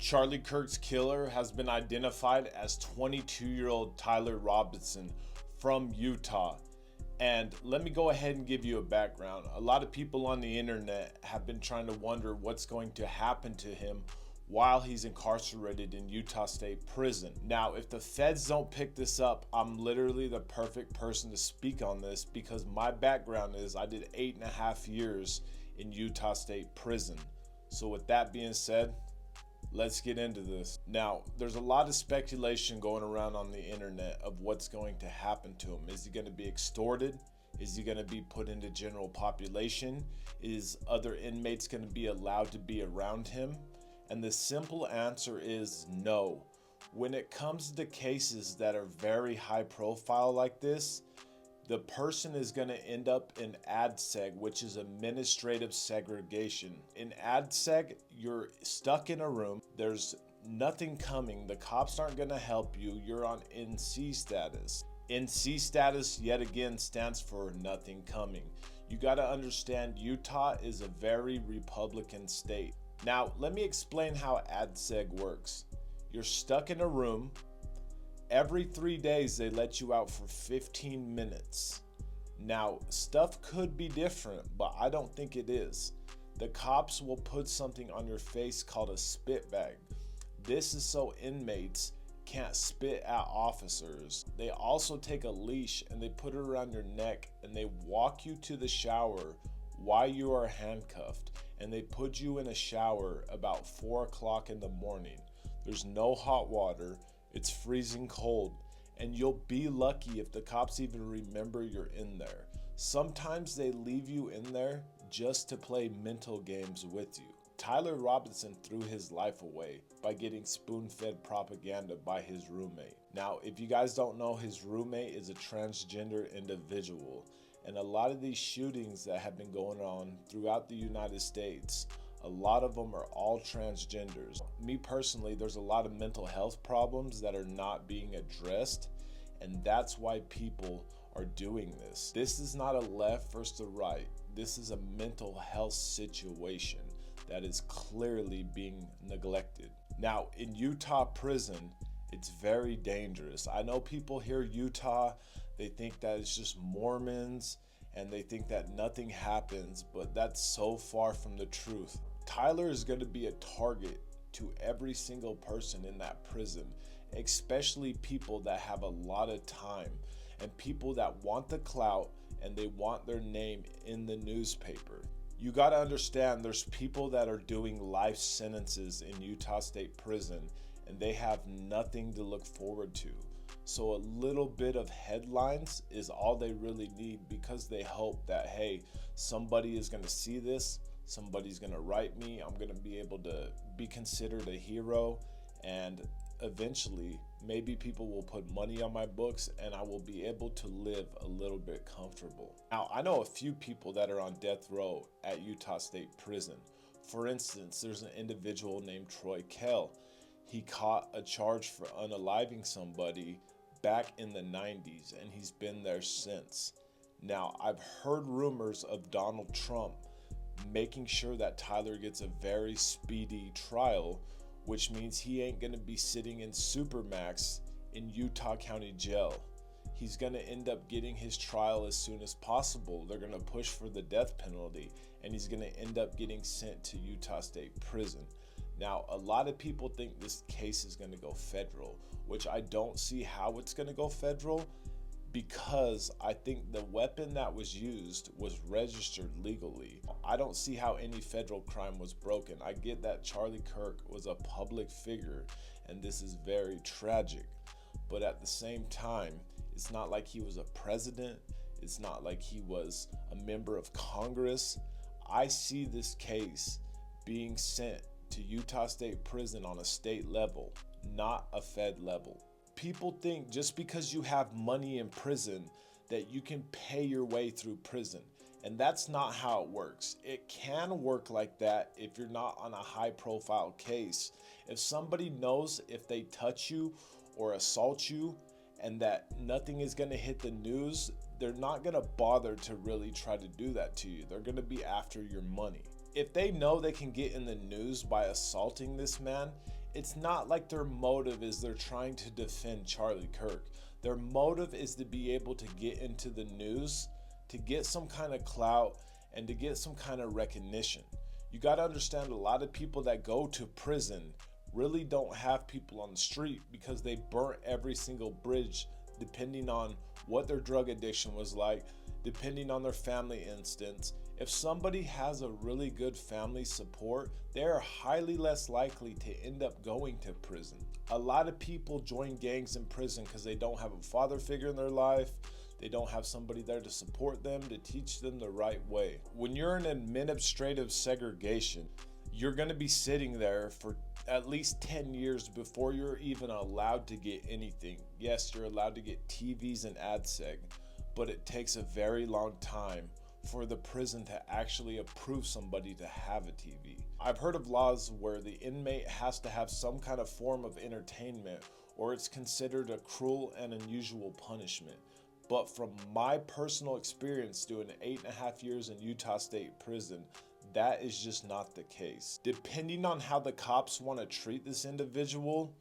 Charlie Kirk's killer has been identified as 22-year-old Tyler Robinson from Utah. And let me go ahead and give you a background. A lot of people on the internet have been trying to wonder what's going to happen to him while he's incarcerated in Utah State Prison. Now, if the feds don't pick this up, I'm literally the perfect person to speak on this because my background is I did 8.5 years in Utah State Prison. So with that being said, let's get into this. Now, there's a lot of speculation going around on the internet of what's going to happen to him. Is he going to be extorted? Is he going to be put into general population? Is other inmates going to be allowed to be around him? And the simple answer is no. When it comes to cases that are very high profile like this, the person is going to end up in ADSEG, which is administrative segregation. In ADSEG, you're stuck in a room. There's nothing coming. The cops aren't going to help you. You're on NC status. NC status, yet again, stands for nothing coming. You got to understand, Utah is a very Republican state. Now, let me explain how ADSEG works. You're stuck in a room. Every 3 days, they let you out for 15 minutes. Now, stuff could be different, but I don't think it is. The cops will put something on your face called a spit bag. This is so inmates can't spit at officers. They also take a leash and they put it around your neck and they walk you to the shower while you are handcuffed, and they put you in a shower about 4 o'clock in the morning. There's no hot water. It's freezing cold, and you'll be lucky if the cops even remember you're in there. Sometimes they leave you in there just to play mental games with you. Tyler Robinson threw his life away by getting spoon-fed propaganda by his roommate. Now, if you guys don't know, his roommate is a transgender individual, and a lot of these shootings that have been going on throughout the United States, a lot of them are all transgenders. Me personally, there's a lot of mental health problems that are not being addressed, and that's why people are doing this. This is not a left versus a right. This is a mental health situation that is clearly being neglected. Now, in Utah prison, it's very dangerous. I know people hear Utah, they think that it's just Mormons, and they think that nothing happens, but that's so far from the truth. Tyler is going to be a target to every single person in that prison, especially people that have a lot of time and people that want the clout and they want their name in the newspaper. You got to understand, there's people that are doing life sentences in Utah State Prison and they have nothing to look forward to. So a little bit of headlines is all they really need, because they hope that, hey, somebody is going to see this, somebody's going to write me, I'm going to be able to be considered a hero, and eventually maybe people will put money on my books and I will be able to live a little bit comfortable. Now, I know a few people that are on death row at Utah State Prison. For instance, there's an individual named Troy Kell. He caught a charge for unaliving somebody back in the 90s, and he's been there since. Now, I've heard rumors of Donald Trump making sure that Tyler gets a very speedy trial, which means he ain't going to be sitting in Supermax in Utah County Jail. He's going to end up getting his trial as soon as possible. They're going to push for the death penalty, and he's going to end up getting sent to Utah State Prison. Now, a lot of people think this case is going to go federal, which I don't see how it's going to go federal, because I think the weapon that was used was registered legally. I don't see how any federal crime was broken. I get that Charlie Kirk was a public figure, and this is very tragic. But at the same time, it's not like he was a president. It's not like he was a member of Congress. I see this case being sent to Utah State Prison on a state level, not a fed level. People think just because you have money in prison that you can pay your way through prison, and that's not how it works. It can work like that if you're not on a high profile case. If somebody knows if they touch you or assault you and that nothing is going to hit the news, they're not going to bother to really try to do that to you. They're going to be after your money. If they know they can get in the news by assaulting this man, it's not like their motive is they're trying to defend Charlie Kirk. Their motive is to be able to get into the news, to get some kind of clout, and to get some kind of recognition. You got to understand, a lot of people that go to prison really don't have people on the street because they burnt every single bridge, depending on what their drug addiction was like, depending on their family instance. If somebody has a really good family support, they are highly less likely to end up going to prison. A lot of people join gangs in prison because they don't have a father figure in their life. They don't have somebody there to support them, to teach them the right way. When you're in administrative segregation, you're going to be sitting there for at least 10 years before you're even allowed to get anything. Yes, you're allowed to get TVs and AdSeg, but it takes a very long time for the prison to actually approve somebody to have a TV. I've heard of laws where the inmate has to have some kind of form of entertainment, or it's considered a cruel and unusual punishment. But from my personal experience doing 8.5 years in Utah State Prison, that is just not the case. Depending on how the cops want to treat this individual,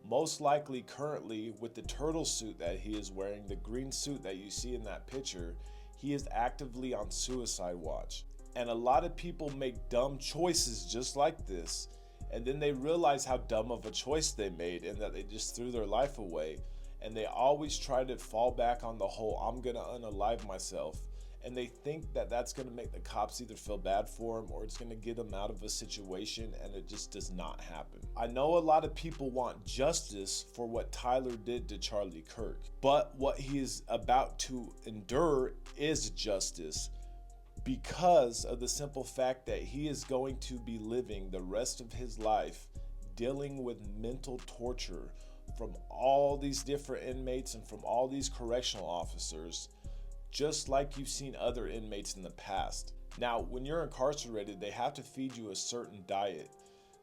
most likely currently with the turtle suit that he is wearing, the green suit that you see in that picture, he is actively on suicide watch. And a lot of people make dumb choices just like this, and then they realize how dumb of a choice they made and that they just threw their life away. And they always try to fall back on the whole, I'm gonna unalive myself. And they think that that's gonna make the cops either feel bad for them or it's gonna get them out of a situation, and it just does not happen. I know a lot of people want justice for what Tyler did to Charlie Kirk, but what he is about to endure is justice because of the simple fact that he is going to be living the rest of his life dealing with mental torture from all these different inmates and from all these correctional officers, just like you've seen other inmates in the past. Now, when you're incarcerated, they have to feed you a certain diet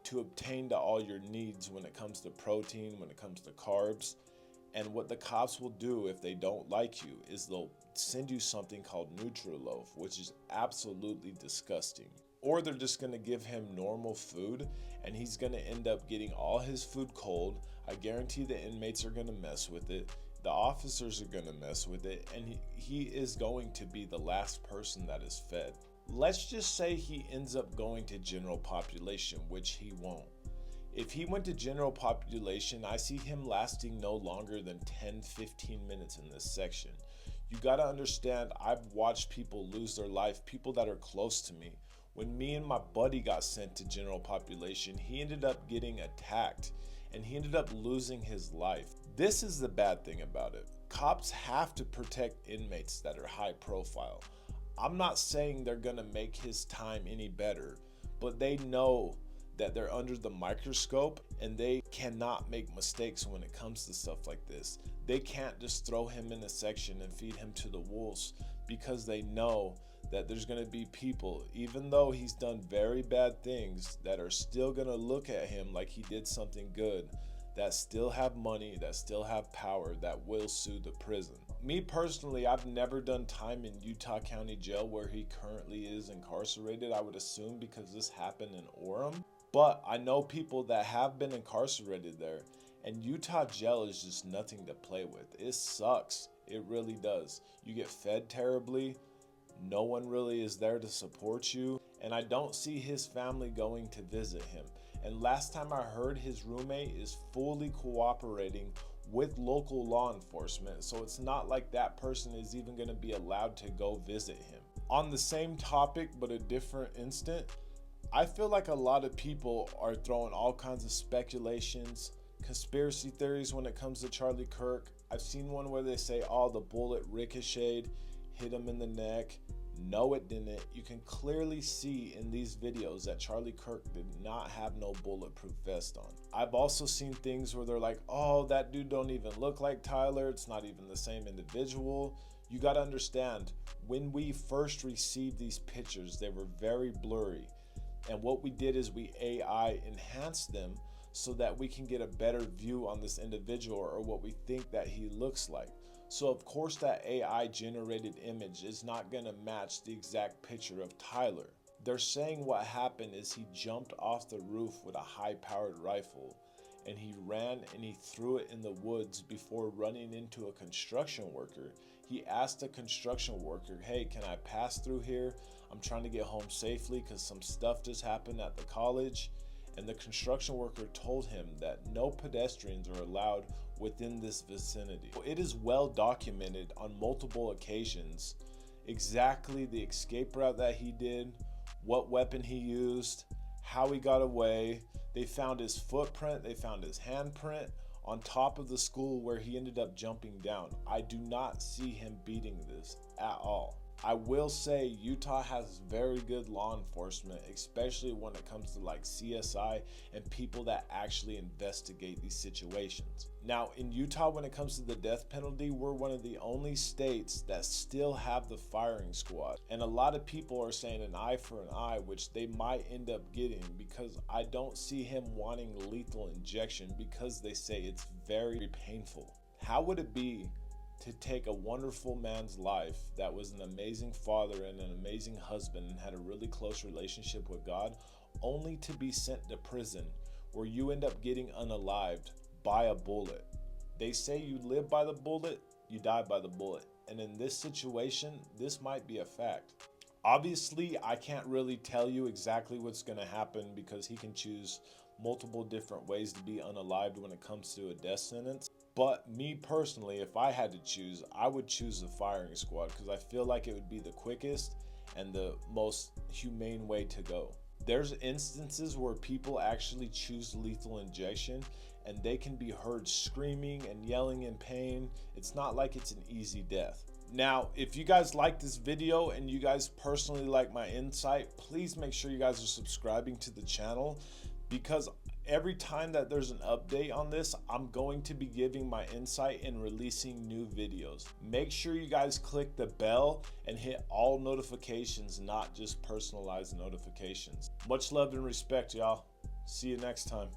to obtain to all your needs when it comes to protein, when it comes to carbs. And what the cops will do if they don't like you is they'll send you something called Nutriloaf, which is absolutely disgusting. Or they're just gonna give him normal food and he's gonna end up getting all his food cold. I guarantee the inmates are gonna mess with it. The officers are gonna mess with it, and he is going to be the last person that is fed. Let's just say he ends up going to general population, which he won't. If he went to general population, I see him lasting no longer than 10-15 minutes in this section. You gotta understand, I've watched people lose their life, people that are close to me. When me and my buddy got sent to general population, he ended up getting attacked and he ended up losing his life. This is the bad thing about it. Cops have to protect inmates that are high profile. I'm not saying they're gonna make his time any better, but they know that they're under the microscope and they cannot make mistakes when it comes to stuff like this. They can't just throw him in a section and feed him to the wolves because they know that there's gonna be people, even though he's done very bad things, that are still gonna look at him like he did something good, that still have money, that still have power, that will sue the prison. Me personally, I've never done time in Utah County Jail where he currently is incarcerated, I would assume because this happened in Orem. But I know people that have been incarcerated there, and Utah jail is just nothing to play with. It sucks. It really does. You get fed terribly. No one really is there to support you. And I don't see his family going to visit him. And last time I heard, his roommate is fully cooperating with local law enforcement. So it's not like that person is even going to be allowed to go visit him. On the same topic, but a different instant, I feel like a lot of people are throwing all kinds of speculations, conspiracy theories when it comes to Charlie Kirk. I've seen one where they say, oh, the bullet ricocheted, hit him in the neck. No, it didn't. You can clearly see in these videos that Charlie Kirk did not have no bulletproof vest on. I've also seen things where they're like, oh, that dude don't even look like Tyler. It's not even the same individual. You got to understand, when we first received these pictures, they were very blurry. And what we did is we AI enhanced them so that we can get a better view on this individual or what we think that he looks like. So of course that AI generated image is not gonna match the exact picture of Tyler. They're saying what happened is he jumped off the roof with a high powered rifle and he ran and he threw it in the woods before running into a construction worker. He asked a construction worker, "Hey, can I pass through here? I'm trying to get home safely because some stuff just happened at the college." And the construction worker told him that no pedestrians are allowed within this vicinity. It is well documented on multiple occasions exactly the escape route that he did, what weapon he used, how he got away. They found his footprint, they found his handprint on top of the school where he ended up jumping down. I do not see him beating this at all. I will say Utah has very good law enforcement, especially when it comes to like CSI and people that actually investigate these situations. Now in Utah, when it comes to the death penalty, we're one of the only states that still have the firing squad. And a lot of people are saying an eye for an eye, which they might end up getting, because I don't see him wanting lethal injection because they say it's very painful. How would it be to take a wonderful man's life that was an amazing father and an amazing husband and had a really close relationship with God, only to be sent to prison where you end up getting unalived by a bullet? They say you live by the bullet, you die by the bullet. And in this situation, this might be a fact. Obviously, I can't really tell you exactly what's going to happen because he can choose multiple different ways to be unalived when it comes to a death sentence. But me personally, if I had to choose, I would choose the firing squad because I feel like it would be the quickest and the most humane way to go. There's instances where people actually choose lethal injection and they can be heard screaming and yelling in pain. It's not like it's an easy death. Now, if you guys like this video and you guys personally like my insight, please make sure you guys are subscribing to the channel, because every time that there's an update on this, I'm going to be giving my insight and releasing new videos. Make sure you guys click the bell and hit all notifications, not just personalized notifications. Much love and respect, y'all. See you next time.